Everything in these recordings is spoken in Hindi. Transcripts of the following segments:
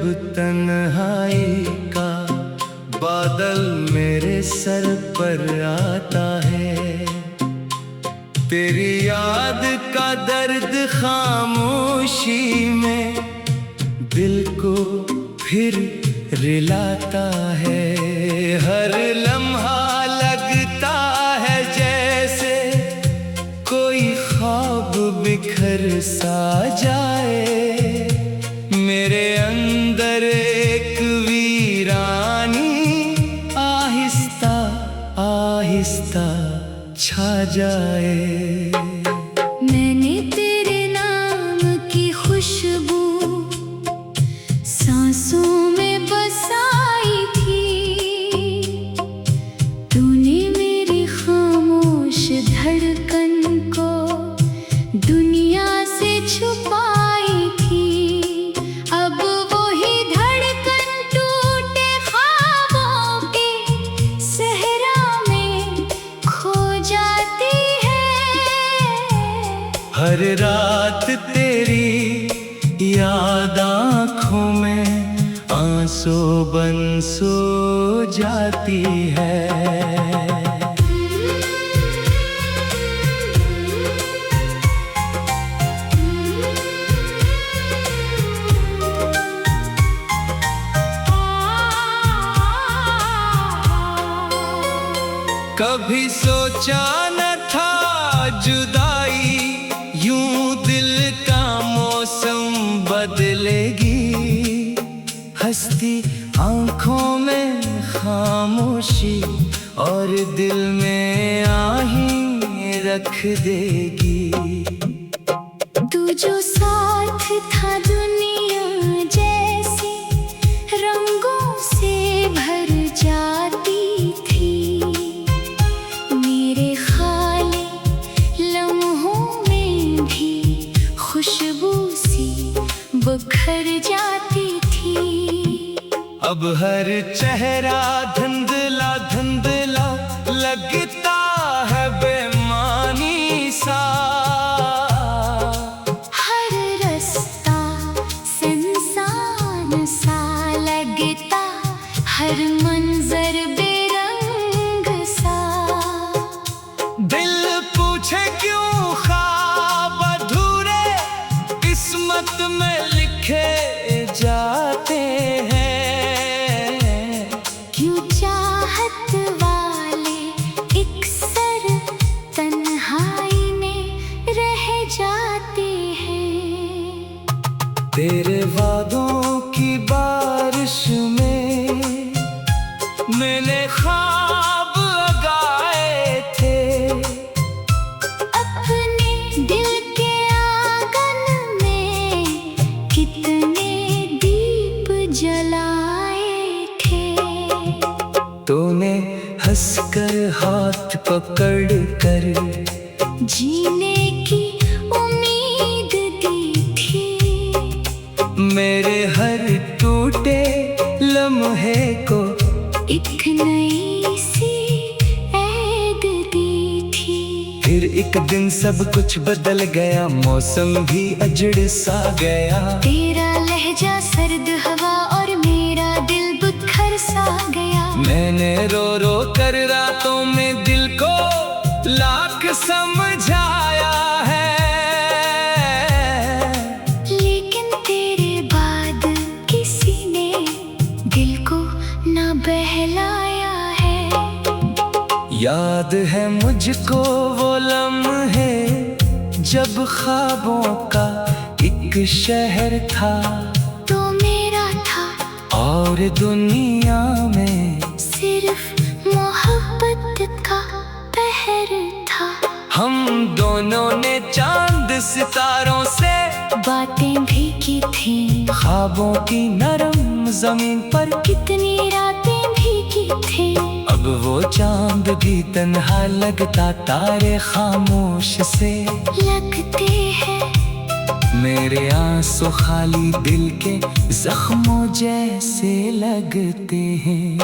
तन्हाई का बादल मेरे सर पर आता है, तेरी याद का दर्द खामोशी में दिल को फिर रिलाता है। हर लम्हा लगता है जैसे कोई ख्वाब बिखर सा जाए, मेरे अंदर एक वीरानी आहिस्ता आहिस्ता छा जाए। मैंने तेरे नाम की खुशबू सांसों में बसाई थी, तूने मेरी खामोश धड़कन को दुनिया से छुपाई थी। अब वही धड़कन टूटे ख्वाबों के सहरा में खो जाती है। हर रात तेरी याद आँखों में आंसू बन सो जाती है। कभी सोचा न था जुदाई यूं दिल का मौसम बदलेगी, हंसती आंखों में खामोशी और दिल में आहें रख देगी। तू जो साथ था दुनिया जैसे रंगों से भर जाती थी, मेरे खाली लम्हों में भी खुशबू सी बिखर जाती थी। अब हर चेहरा धुंधला धुंधला लगता है बेमानी सा, हर रास्ता सुनसान सा लगता, हर मंजर बेरंग सा। दिल पूछे क्यों ख्वाब अधूरे किस्मत में लिखे जाते हैं, क्यों चाहत वाले अक्सर तन्हाई में रह जाते हैं। तेरे वादों की बारिश में मैंने ख्वाब लगाए थे, अपने दिल के आंगन में कितने दीप जलाए थे। तूने हंसकर हाथ पकड़ कर जीने की उम्मीद दी थी, मेरे हर टूटे लम्हे को एक नई सी ऐद दी थी। फिर एक दिन सब कुछ बदल गया, मौसम भी अजड़ सा गया। तेरा लहजा सर्द हवा और मेरा दिल बिखर सा गया। मैंने रो रो कर रातों में दिल को लाख समझाया है, लेकिन तेरे बाद किसी ने दिल को ना बहलाया है। याद है मुझको वो लम्हे जब ख्वाबों का एक शहर था, तो मेरा था और दुनिया में सिर्फ मोहब्बत का पहर था। हम दोनों ने चांद सितारों से बातें भी की थी, ख्वाबों की नरम जमीन पर कितनी रातें भी की थी। अब वो चांद भी तन्हा लगता, तारे खामोश से लगते हैं। मेरे आंसू खाली दिल के जख्मों जैसे लगते हैं।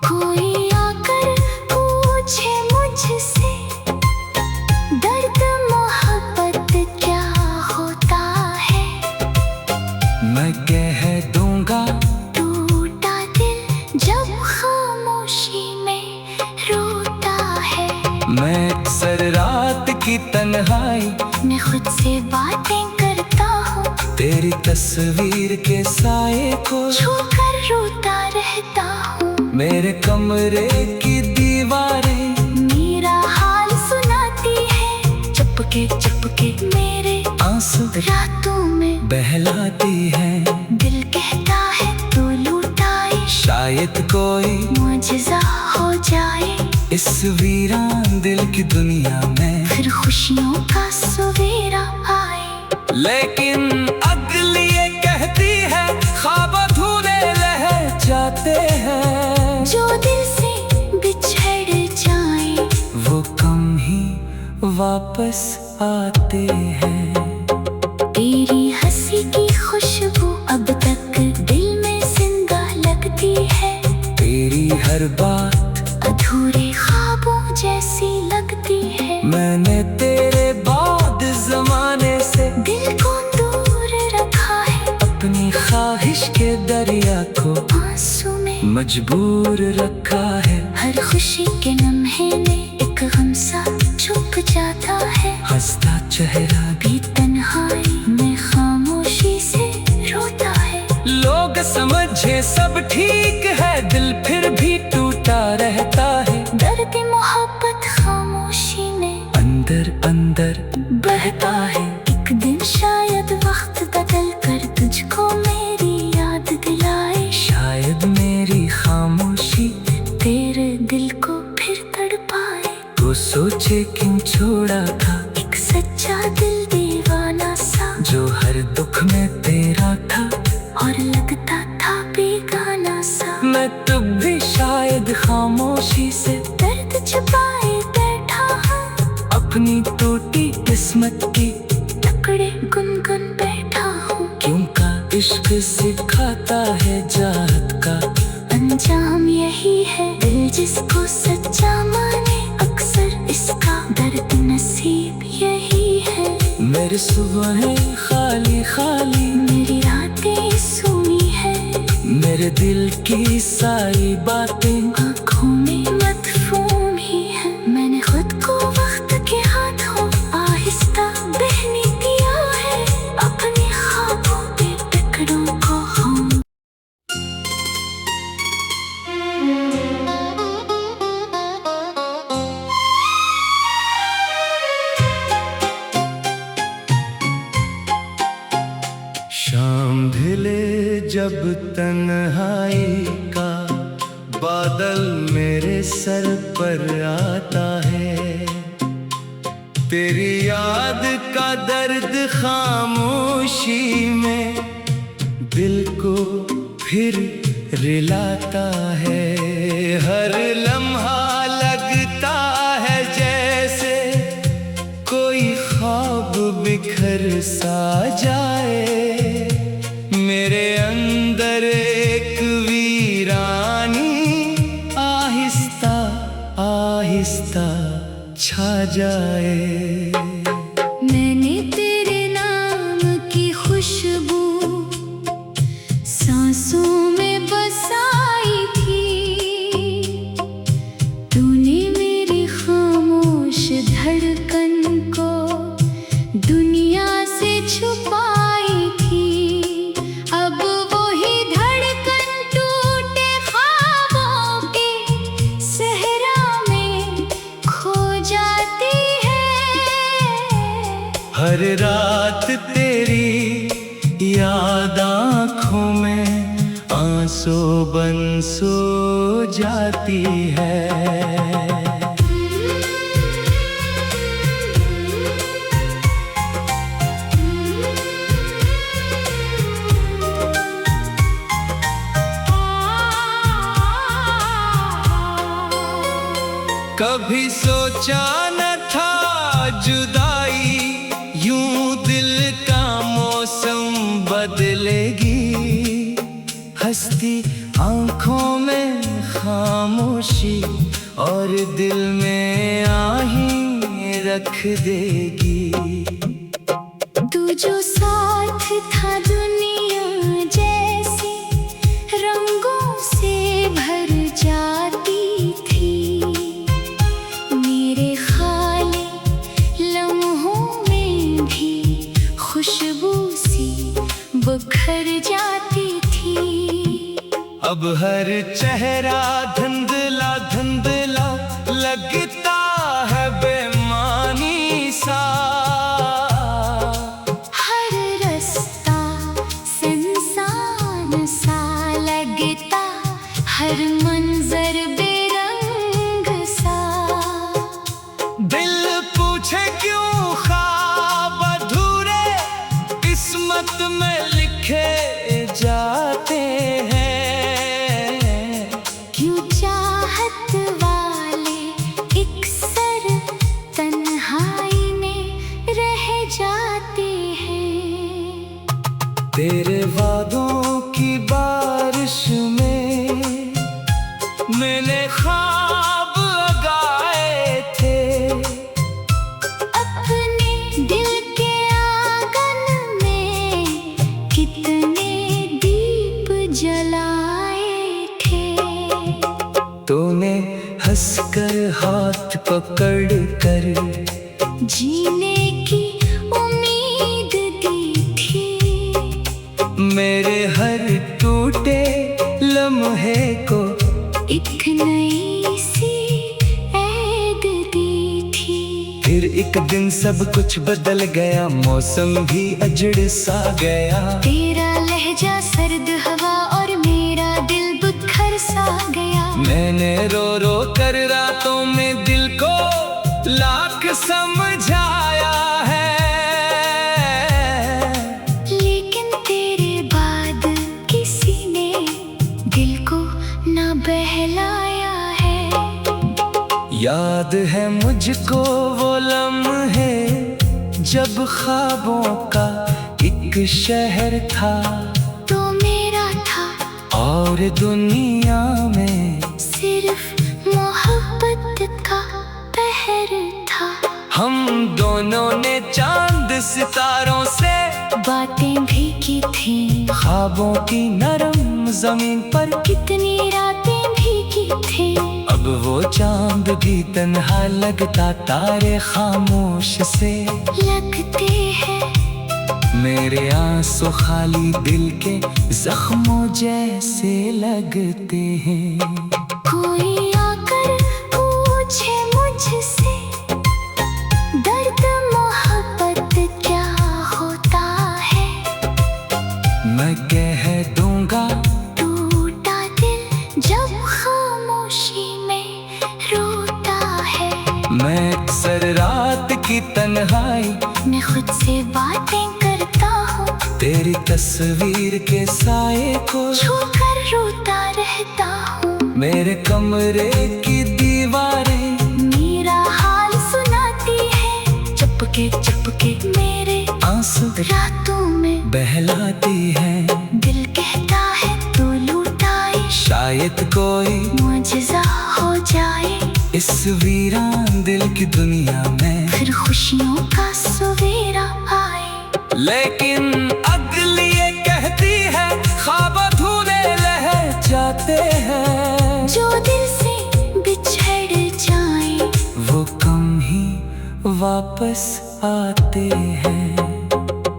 कोई आकर पूछे मुझसे दर्द मोहब्बत क्या होता है, मैं कह दूंगा तन्हाई। मैं खुद से बातें करता हूँ, तेरी तस्वीर के साए को छू कर रोता रहता हूँ। मेरे कमरे की दीवारें मेरा हाल सुनाती है, चुपके चुपके मेरे आंसू रातों में बहलाती है। दिल कहता है तू लुटाए, शायद कोई मुआजिजा हो जाए। इस वीरान दिल की दुनिया में फिर खुशियों का सवेरा आए। लेकिन अगली ये कहती है ख्वाब अधूरे रह जाते हैं। जो दिल से बिछड़ जाए वो कम ही वापस आते हैं। तेरी हंसी की खुशबू अब तक दिल में जिंदा लगती है। तेरी हर बात अधूरे ख्वाबों जैसी लगती है। मैंने तेरे बाद जमाने से दिल को दूर रखा है, अपनी ख्वाहिश के दरिया को आंसू में मजबूर रखा है। हर खुशी के लम्हे में एक गम सा छुप जाता है। हंसता चेहरा भी तन्हाई में खामोशी से रोता है। लोग समझे सब ठीक है, दिल फिर भी टूटा रहता है। दर्द मोहब्बत खामोशी में अंदर अंदर बहता है। एक दिन शायद वक्त बदल कर तुझको मेरी याद दिलाए। शायद मेरी खामोशी तेरे दिल को फिर तड़पाए। तो सोचे क्यों छोड़ा था एक सच्चा दिल दीवाना सा, जो हर दुख में तेरा था और लगता था बेगाना सा। मैं तब भी शायद खामोशी से दर्द छुपाए बैठा हूँ, अपनी टूटी किस्मत की टुकड़े गुनगुन बैठा हूँ। क्यों का इश्क सिखाता है जात का। अंजाम यही है, दिल जिसको सच्चा माने अक्सर इसका दर्द नसीब यही है। मेरी सुबहें खाली खाली, मेरी रातें सूनी है। मेरे दिल की सारी बातें आँखों में मदफून ही है। मैंने खुद को वक्त के हाथों आहिस्ता बहने दिया है। अपने ख्वाबों के टुकड़ों को हम शाम ढले जब तन्हाई का बादल मेरे सर पर आता है। तेरी याद का दर्द खामोशी में दिल को फिर रिलाता है। हर लम्हा लगता है जैसे कोई ख्वाब बिखर सा जाए। मेरे अंदर एक वीरानी आहिस्ता आहिस्ता छा जाए। मैंने तेरे नाम की खुशबू सांसों में बसाई थी। तूने मेरी खामोश धड़कन को दुनिया से छुपाई थी। अब वही धड़कन टूटे ख्वाबों के सहरा में खो जाती है। हर रात तेरी याद आँखों में आंसू बन सो जाती है। कभी सोचा न था जुदाई यूं दिल का मौसम बदलेगी। हंसती आंखों में खामोशी और दिल में आहें रख देगी। तू जो साथ था दुनिया जैसी रंगों से भर जाती थी। मेरे खाली लम्हों अब हर चेहरा धुंधला धुंधला लगता है बेमानी सा। हर रास्ता सुनसान सा लगता, हर मंजर बेरंग सा। दिल पूछे क्यों ख्वाब अधूरे किस्मत में लिखे जाते हैं। क्यों चाहत वाले इकसर तन्हाई में रह जाते हैं। तेरे वादों की बारिश में मैंने ख्वाब लगाए थे। अपने दिल के आंगन में कितने दीप जलाए थे। तूने हंसकर हाथ पकड़ कर जीने की उम्मीद दी थी। मेरे हर टूटे लम्हे को एक नई सी ऐद दी थी। फिर एक दिन सब कुछ बदल गया, मौसम भी अजड़ सा गया। तेरा लहजा सर्द हवा और मेरा दिल बुखर सा गया। मैंने रो रो कर रातों में दिल को लाख समझाया है, लेकिन तेरे बाद किसी ने दिल को ना बहलाया है। याद है मुझको वो लम्हे जब ख्वाबों का एक शहर था। तो मेरा था और दुनिया में सिर्फ मोहब्बत का पहर था। हम दोनों ने चांद सितारों से बातें भी की थी। ख्वाबों की नरम जमीन पर कितनी रातें भी की थी। अब वो चांद भी तन्हा लगता, तारे खामोश से लगते हैं। मेरे आंसू खाली दिल के जख्मों जैसे लगते हैं। कोई आकर पूछे मुझसे दर्द मोहब्बत क्या होता है। मैं कह दूंगा टूटा दिल जब खामोशी में रोता है। मैं अक्सर रात की तन्हाई मैं खुद से बातें करता हूँ, तेरी तस्वीर के साए को छू कर रोता रहता हूँ। मेरे कमरे की दीवारें मेरा हाल सुनाती है, चुपके चुपके मेरे आंसू रातों में बहलाती है। दिल कहता है तू लुटाए, शायद कोई मुआजिजा हो जाए इस वीरान दिल की दुनिया में, फिर खुशियों का सवेरा आए। लेकिन अगली ये कहती है ख्वाब अधूरे रह जाते हैं। जो दिल से बिछड़ जाए वो कम ही वापस आते हैं।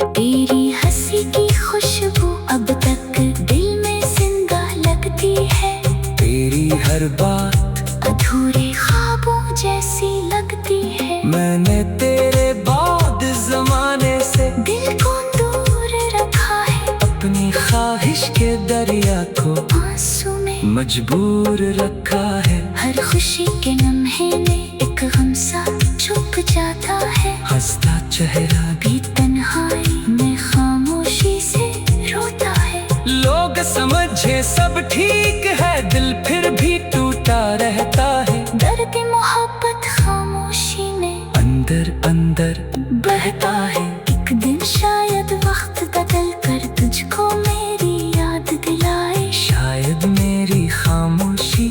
तेरी हंसी की खुशबू अब तक दिल में जिंदा लगती है। तेरी हर बात अधूरे ख्वाबों जैसी लगती है। मैंने तेरे बाद जमाने से दिल को दूर रखा है, अपनी ख्वाहिश के दरिया को आंसू में मजबूर रखा है। हर खुशी के लम्हे में एक गम सा छुप जाता है। हंसता चेहरा भी तन्हाई में खामोशी से रोता है। लोग समझे सब ठीक है, दिल फिर भी टूटा रहता है। दर्द मोहब्बत खामोशी में अंदर अंदर बहता है। एक दिन शायद वक्त बदल कर तुझको मेरी याद दिलाए। शायद मेरी खामोशी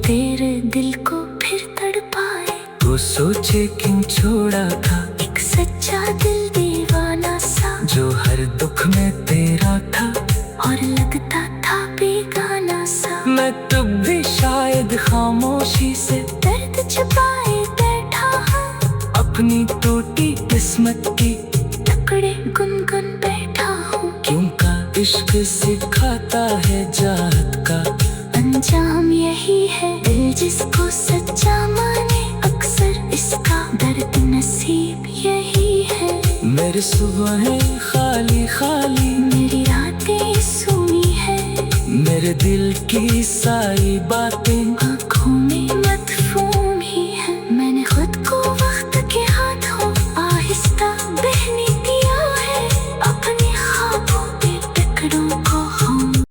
तेरे दिल को फिर तड़पाए। तो सोचे क्यों छोड़ा था एक सच्चा दिल दीवाना सा, जो हर दुख में तेरा था और लगता था बेगाना सा। मैं तब भी शायद खामोशी से दर्द छुपाए बैठा हूँ, अपनी टूटी किस्मत की टुकड़े गुनगुन बैठा हूँ। क्यों का इश्क सिखाता है जात का अंजाम यही है, दिल जिसको सच्चा माने अक्सर इसका दर्द नसीब यही है। मेरी सुबहें खाली खाली, मेरी रातें सूनी है, मेरे दिल की सारी बातें